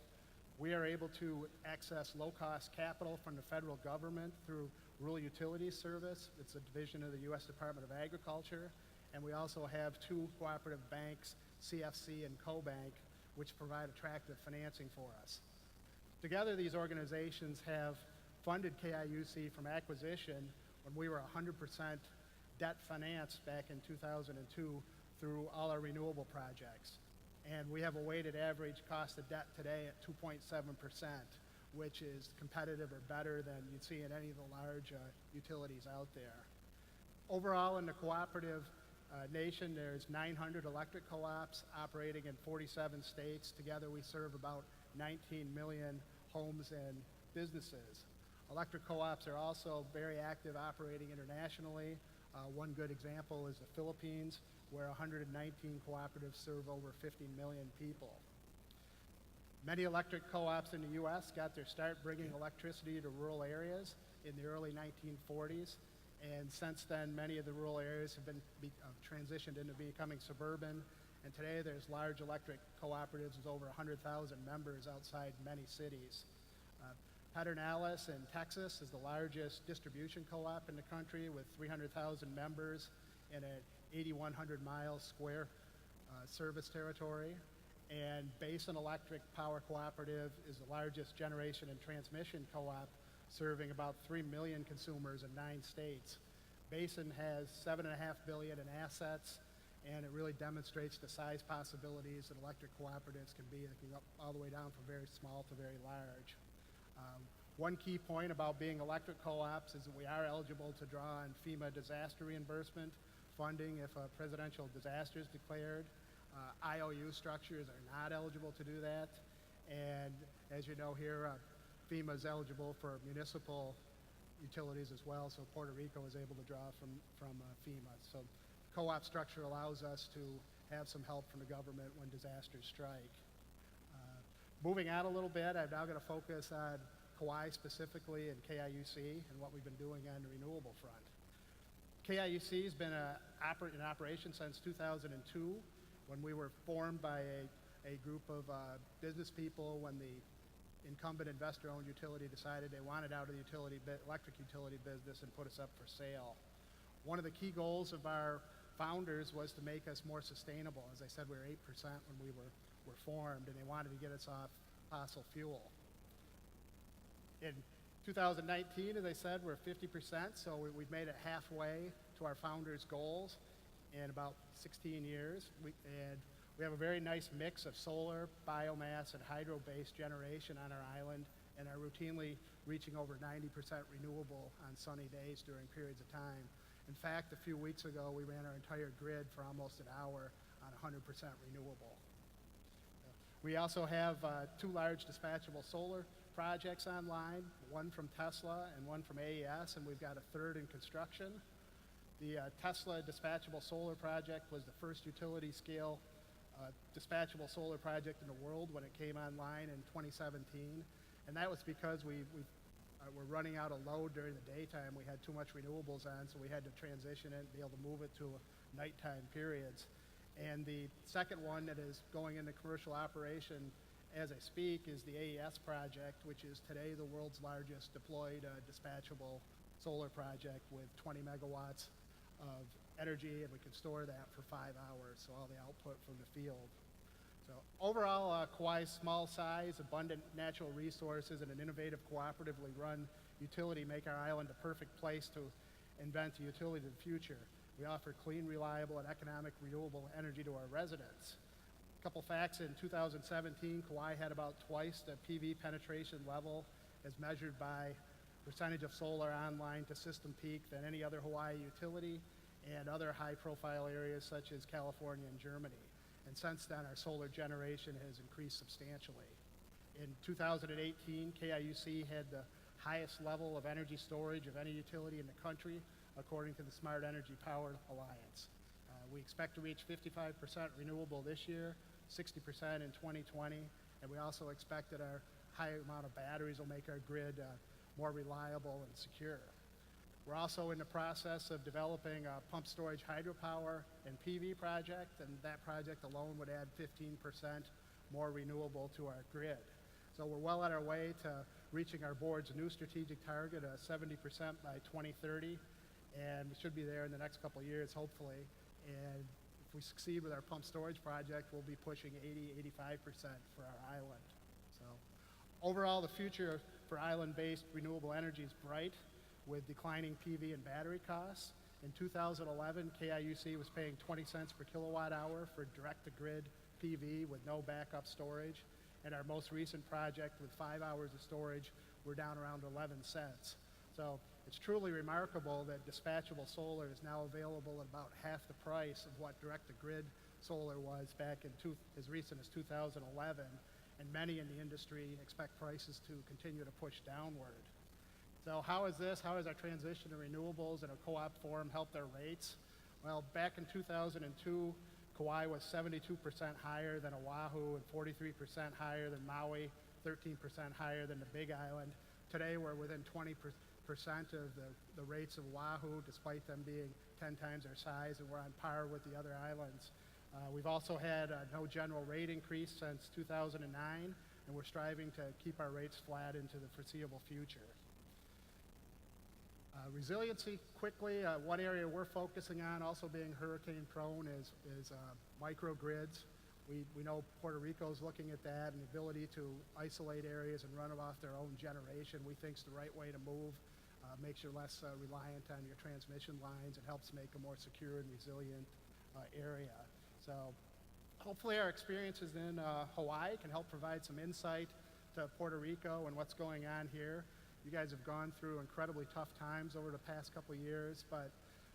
We are able to access low-cost capital from the federal government through Rural Utilities Service. It's a division of the U.S. Department of Agriculture. And we also have two cooperative banks, CFC and CoBank, which provide attractive financing for us. Together, these organizations have funded KIUC from acquisition when we were 100% debt financed back in 2002 through all our renewable projects. And we have a weighted average cost of debt today at 2.7%, which is competitive or better than you'd see in any of the large utilities out there. Overall, in the cooperative nation, there's 900 electric co-ops operating in 47 states. Together, we serve about 19 million homes and businesses. Electric co-ops are also very active operating internationally. One good example is the Philippines, where 119 cooperatives serve over 50 million people. Many electric co-ops in the U.S. got their start bringing electricity to rural areas in the early 1940s. And since then, many of the rural areas have been transitioned into becoming suburban. And today, there's large electric cooperatives with over 100,000 members outside many cities. Pedernales in Texas is the largest distribution co-op in the country with 300,000 members and an 8,100 mile square service territory. And Basin Electric Power Cooperative is the largest generation and transmission co-op, serving about 3 million consumers in 9 states. Basin has $7.5 billion in assets, and it really demonstrates the size possibilities that electric cooperatives can be. They can go all the way down from very small to very large. One key point about being electric co-ops is that we are eligible to draw on FEMA disaster reimbursement funding if a presidential disaster is declared. IOU structures are not eligible to do that. And as you know here, FEMA is eligible for municipal utilities as well, so Puerto Rico is able to draw from FEMA. So the co-op structure allows us to have some help from the government when disasters strike. Moving on a little bit, I'm now going to focus on Kauai specifically and KIUC and what we've been doing on the renewable front. KIUC has been in operation since 2002 when we were formed by a group of business people when the incumbent investor-owned utility decided they wanted out of the electric utility business and put us up for sale. One of the key goals of our founders was to make us more sustainable. As I said, we were 8% when we were formed, and they wanted to get us off fossil fuel. In 2019, as I said, we're 50%, so we've made it halfway to our founders' goals in about 16 years. We have a very nice mix of solar, biomass, and hydro-based generation on our island, and are routinely reaching over 90% renewable on sunny days during periods of time. In fact, a few weeks ago, we ran our entire grid for almost an hour on 100% renewable. We also have 2 large dispatchable solar projects online, one from Tesla and one from AES, and we've got a third in construction. The Tesla dispatchable solar project was the first utility-scale dispatchable solar project in the world when it came online in 2017, and that was because we were running out of load during the daytime. We had too much renewables on, so we had to transition it and be able to move it to nighttime periods. And the second one that is going into commercial operation as I speak is the AES project, which is today the world's largest deployed dispatchable solar project with 20 megawatts of energy, and we can store that for 5 hours, so all the output from the field. So overall, Kauai's small size, abundant natural resources, and an innovative cooperatively run utility make our island a perfect place to invent a utility of the future. We offer clean, reliable, and economic renewable energy to our residents. A couple facts: in 2017, Kauai had about twice the PV penetration level as measured by percentage of solar online to system peak than any other Hawaii utility and other high-profile areas such as California and Germany. And since then, our solar generation has increased substantially. In 2018, KIUC had the highest level of energy storage of any utility in the country, according to the Smart Energy Power Alliance. We expect to reach 55% renewable this year, 60% in 2020, and we also expect that our high amount of batteries will make our grid more reliable and secure. We're also in the process of developing a pump storage hydropower and PV project, and that project alone would add 15% more renewable to our grid. So we're well on our way to reaching our board's new strategic target of 70% by 2030, and we should be there in the next couple of years, hopefully. And if we succeed with our pump storage project, we'll be pushing 80-85% for our island. So overall, the future for island-based renewable energy is bright with declining PV and battery costs. In 2011, KIUC was paying 20 cents per kilowatt hour for direct-to-grid PV with no backup storage. And our most recent project with 5 hours of storage, we're down around 11 cents. So it's truly remarkable that dispatchable solar is now available at about half the price of what direct-to-grid solar was back in as recent as 2011. And many in the industry expect prices to continue to push downward. So how has our transition to renewables in a co-op form helped our rates? Well, back in 2002, Kauai was 72% higher than Oahu and 43% higher than Maui, 13% higher than the Big Island. Today, we're within 20% of the rates of Oahu, despite them being 10 times our size, and we're on par with the other islands. We've also had no general rate increase since 2009, and we're striving to keep our rates flat into the foreseeable future. Resiliency, quickly, one area we're focusing on, also being hurricane prone, is microgrids. We know Puerto Rico is looking at that, and the ability to isolate areas and run them off their own generation, we think is the right way to move. Makes you less reliant on your transmission lines and helps make a more secure and resilient area. So hopefully our experiences in Hawaii can help provide some insight to Puerto Rico and what's going on here. You guys have gone through incredibly tough times over the past couple of years, but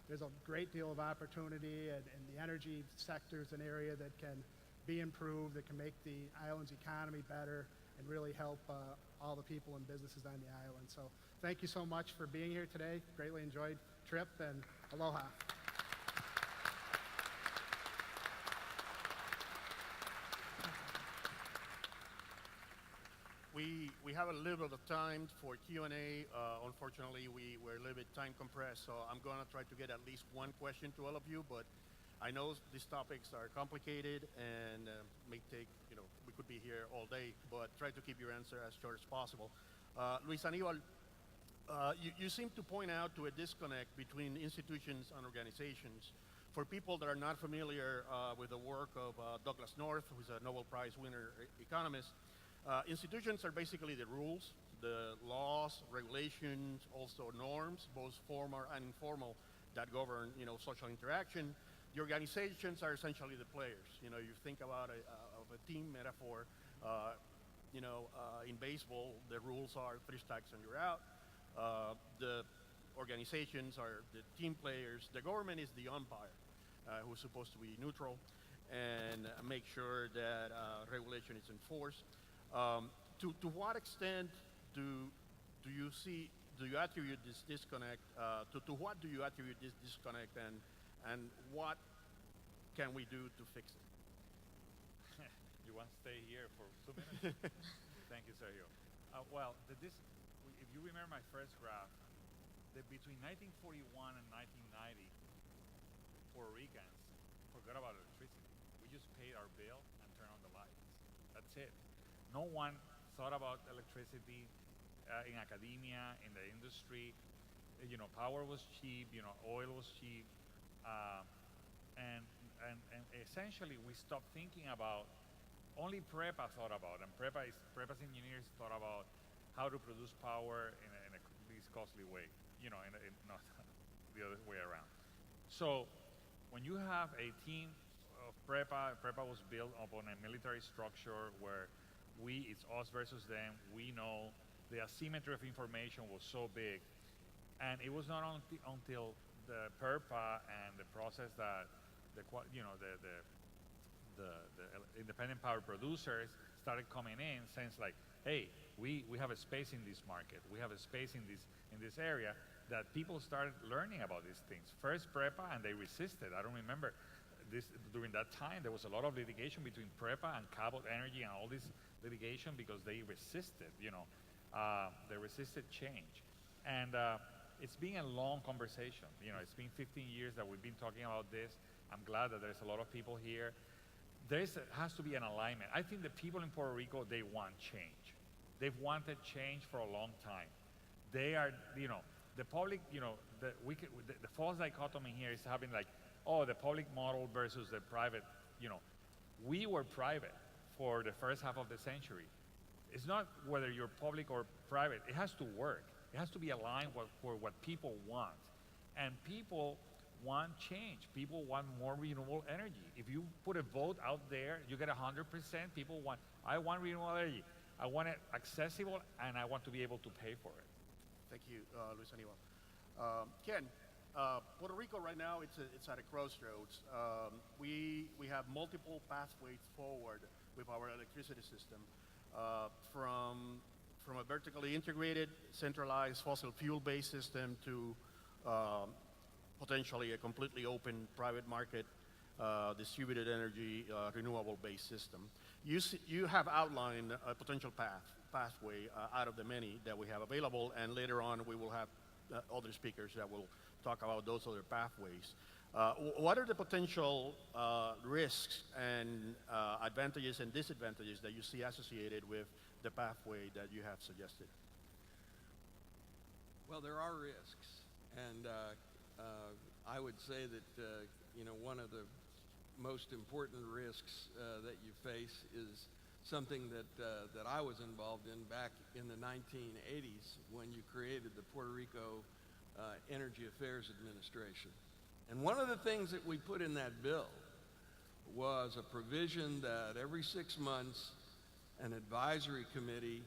there's a great deal of opportunity, and the energy sector is an area that can be improved, that can make the island's economy better and really help all the people and businesses on the island. So thank you so much for being here today. Greatly enjoyed the trip, and aloha. We have a little bit of time for Q&A. Unfortunately, we're a little bit time compressed, so I'm going to try to get at least one question to all of you, but I know these topics are complicated and may take, we could be here all day, but try to keep your answer as short as possible. Luis Anibal, you seem to point out to a disconnect between institutions and organizations. For people that are not familiar with the work of Douglas North, who's a Nobel Prize winner economist, institutions are basically the rules, the laws, regulations, also norms, both formal and informal, that govern, social interaction. The organizations are essentially the players. You think about a team metaphor. In baseball, the rules are 3 strikes and you're out. The organizations are the team players. The government is the umpire, who's supposed to be neutral and make sure that regulation is enforced. To what extent do you attribute this disconnect? To what do you attribute this disconnect, and what can we do to fix it? You want to stay here for 2 minutes? Thank you, Sergio. If you remember my first graph, between 1941 and 1990, Puerto Ricans forgot about electricity. We just paid our bill and turned on the lights. That's it. No one thought about electricity in academia, in the industry. Power was cheap. Oil was cheap, and essentially we stopped thinking about. Only PREPA thought about, and PREPA's engineers thought about how to produce power in a least costly way. Not the other way around. So when you have a team of PREPA was built upon a military structure where it's us versus them. We know the asymmetry of information was so big, and it was not until the PREPA and the process that the independent power producers started coming in, saying like, hey, we have a space in this market, we have a space in this area, that people started learning about these things. First PREPA, and they resisted. I don't remember this during that time. There was a lot of litigation between PREPA and Cabot Energy and all this litigation because they resisted, they resisted change. And it's been a long conversation. It's been 15 years that we've been talking about this. I'm glad that there's a lot of people here. Has to be an alignment. I think the people in Puerto Rico, they want change. They've wanted change for a long time. They are, the public, you know, the false dichotomy here is having like, oh, the public model versus the private, you know. We were private for the first half of the century. It's not whether you're public or private. It has to work. It has to be aligned for what people want. And people want change. People want more renewable energy. If you put a vote out there, you get 100%. People want, I want renewable energy. I want it accessible, and I want to be able to pay for it. Thank you, Luis Anibal. Ken, Puerto Rico right now, it's at a crossroads. We have multiple pathways forward with our electricity system, from a vertically integrated, centralized fossil fuel-based system to potentially a completely open private market, distributed energy, renewable-based system. You have outlined a potential pathway out of the many that we have available, and later on we will have other speakers that will talk about those other pathways. What are the potential risks and advantages and disadvantages that you see associated with the pathway that you have suggested? Well, there are risks, and I would say that you know, one of the most important risks that you face is something that I was involved in back in the 1980s when you created the Puerto Rico Energy Affairs Administration. And one of the things that we put in that bill was a provision that every 6 months an advisory committee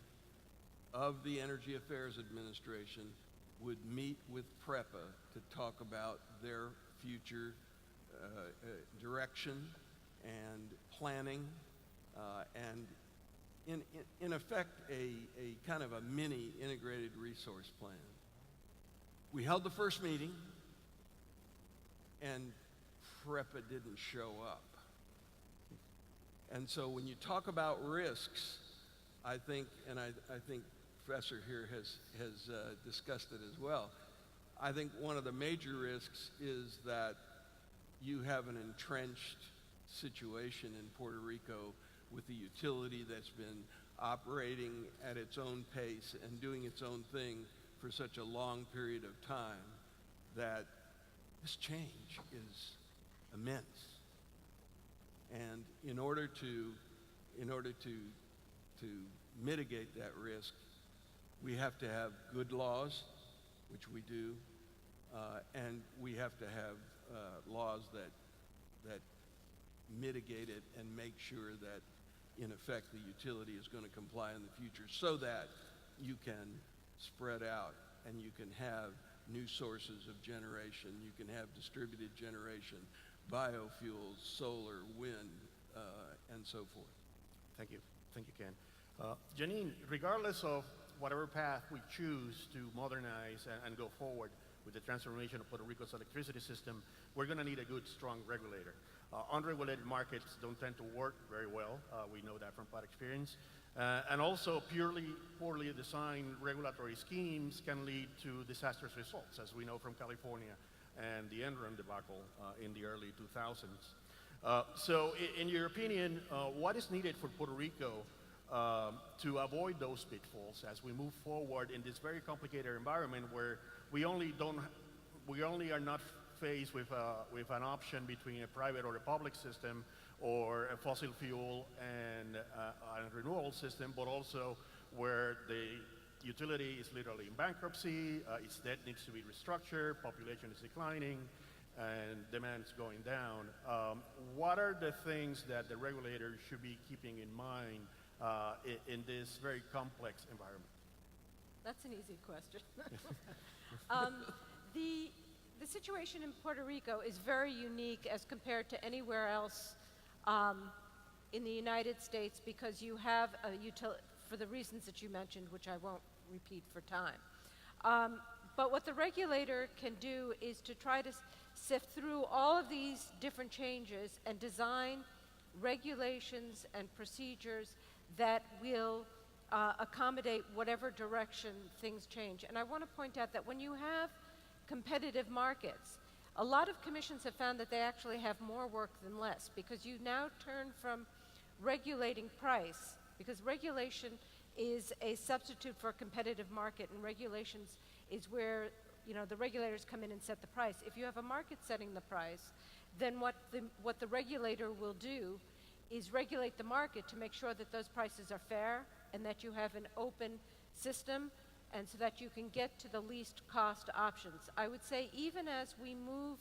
of the Energy Affairs Administration would meet with PREPA to talk about their future direction and planning, and in effect a kind of a mini integrated resource plan. We held the first meeting, and PREPA didn't show up. And so when you talk about risks, I think, and I think Professor here has discussed it as well, I think one of the major risks is that you have an entrenched situation in Puerto Rico with the utility that's been operating at its own pace and doing its own thing for such a long period of time that this change is immense. And in order to mitigate that risk, we have to have good laws, which we do, and we have to have laws that mitigate it and make sure that, in effect, the utility is going to comply in the future so that you can spread out and you can have new sources of generation, you can have distributed generation, biofuels, solar, wind, and so forth. Thank you. Thank you, Ken. Janine, regardless of whatever path we choose to modernize and go forward with the transformation of Puerto Rico's electricity system, we're going to need a good, strong regulator. Unregulated markets don't tend to work very well. We know that from past experience. And also, poorly designed regulatory schemes can lead to disastrous results, as we know from California and the Enron debacle in the early 2000s. So in your opinion, what is needed for Puerto Rico to avoid those pitfalls as we move forward in this very complicated environment where we only are not faced with an option between a private or a public system or a fossil fuel and a renewable system, but also where the utility is literally in bankruptcy, its debt needs to be restructured, population is declining, and demand is going down. What are the things that the regulators should be keeping in mind in this very complex environment? That's an easy question. The situation in Puerto Rico is very unique as compared to anywhere else in the United States because you have a utility, for the reasons that you mentioned, which I won't repeat for time. But what the regulator can do is to try to sift through all of these different changes and design regulations and procedures that will accommodate whatever direction things change. And I want to point out that when you have competitive markets, a lot of commissions have found that they actually have more work than less because you now turn from regulating price, because regulation is a substitute for a competitive market, and regulations is where the regulators come in and set the price. If you have a market setting the price, then what the regulator will do is regulate the market to make sure that those prices are fair and that you have an open system and so that you can get to the least cost options. I would say even as we move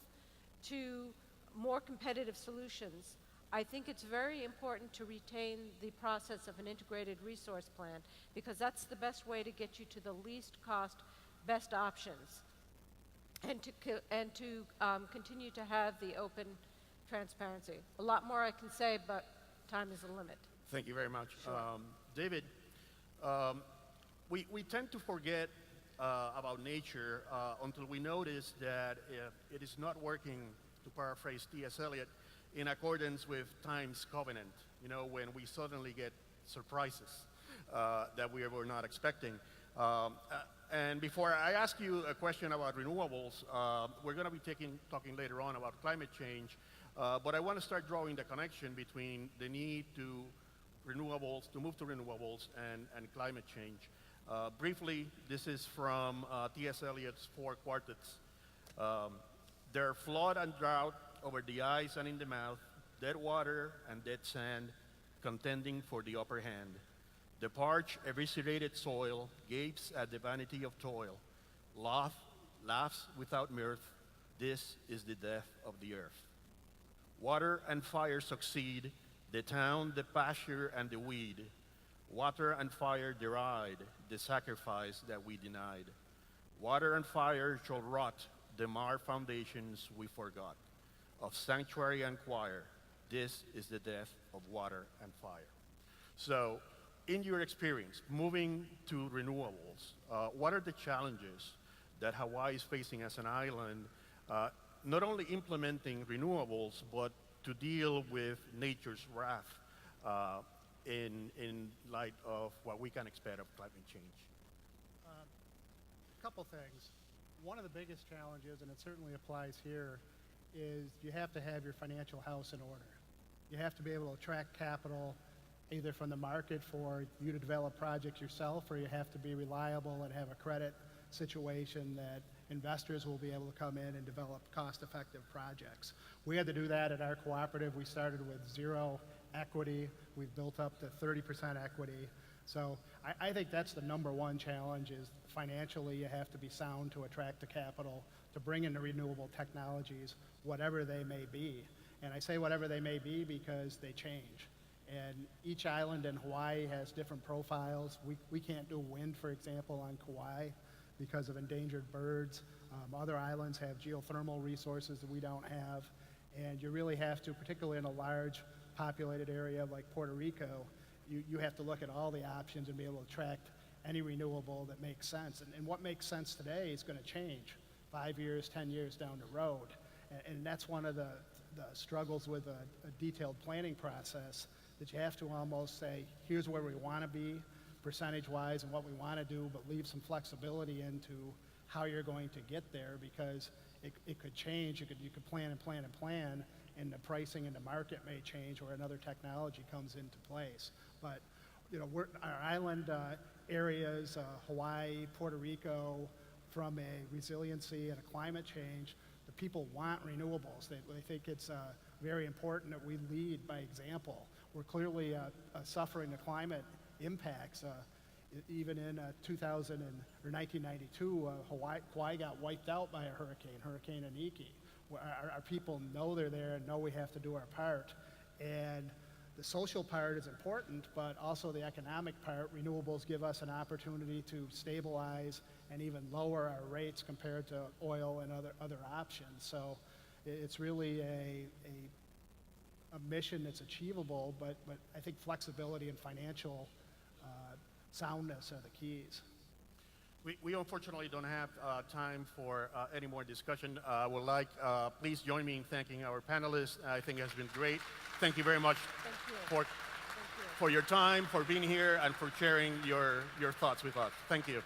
to more competitive solutions, I think it's very important to retain the process of an integrated resource plan because that's the best way to get you to the least cost, best options, and to continue to have the open transparency. A lot more I can say, but time is a limit. Thank you very much. Sure. David, we tend to forget about nature until we notice that it is not working, to paraphrase T.S. Eliot, in accordance with time's covenant, when we suddenly get surprises that we were not expecting. And before I ask you a question about renewables, we're going to be talking later on about climate change, but I want to start drawing the connection between the need to move to renewables and climate change. Briefly, this is from T.S. Eliot's Four Quartets. There are flood and drought over the eyes and in the mouth, dead water and dead sand contending for the upper hand. The parched, eviscerated soil gapes at the vanity of toil, laughs without mirth. This is the death of the earth. Water and fire succeed, the town, the pasture, and the weed. Water and fire deride the sacrifice that we denied. Water and fire shall rot the marred foundations we forgot. Of sanctuary and choir, this is the death of water and fire. So, in your experience, moving to renewables, what are the challenges that Hawaii is facing as an island, not only implementing renewables, but to deal with nature's wrath in light of what we can expect of climate change? A couple things. One of the biggest challenges, and it certainly applies here, is you have to have your financial house in order. You have to be able to attract capital either from the market for you to develop projects yourself, or you have to be reliable and have a credit situation that investors will be able to come in and develop cost-effective projects. We had to do that at our cooperative. We started with 0 equity. We've built up to 30% equity. So I think that's the number one challenge is financially you have to be sound to attract the capital to bring in the renewable technologies, whatever they may be. And I say whatever they may be because they change. And each island in Hawaii has different profiles. We can't do wind, for example, on Kauai because of endangered birds. Other islands have geothermal resources that we don't have. And you really have to, particularly in a large populated area like Puerto Rico, you have to look at all the options and be able to attract any renewable that makes sense. And what makes sense today is going to change 5 years, 10 years down the road. And that's one of the struggles with a detailed planning process, that you have to almost say, here's where we want to be percentage-wise and what we want to do, but leave some flexibility into how you're going to get there because it could change. You could plan and plan and plan, and the pricing in the market may change or another technology comes into place. But our island areas, Hawaii, Puerto Rico, from a resiliency and a climate change, the people want renewables. They think it's very important that we lead by example. We're clearly suffering the climate impacts. Even in 1992, Kauai got wiped out by a Hurricane Iniki. Our people know they're there and know we have to do our part. And the social part is important, but also the economic part. Renewables give us an opportunity to stabilize and even lower our rates compared to oil and other options. So it's really a mission that's achievable, but I think flexibility and financial soundness are the keys. We unfortunately don't have time for any more discussion. Please join me in thanking our panelists. I think it has been great. Thank you very much for your time, for being here, and for sharing your thoughts with us. Thank you.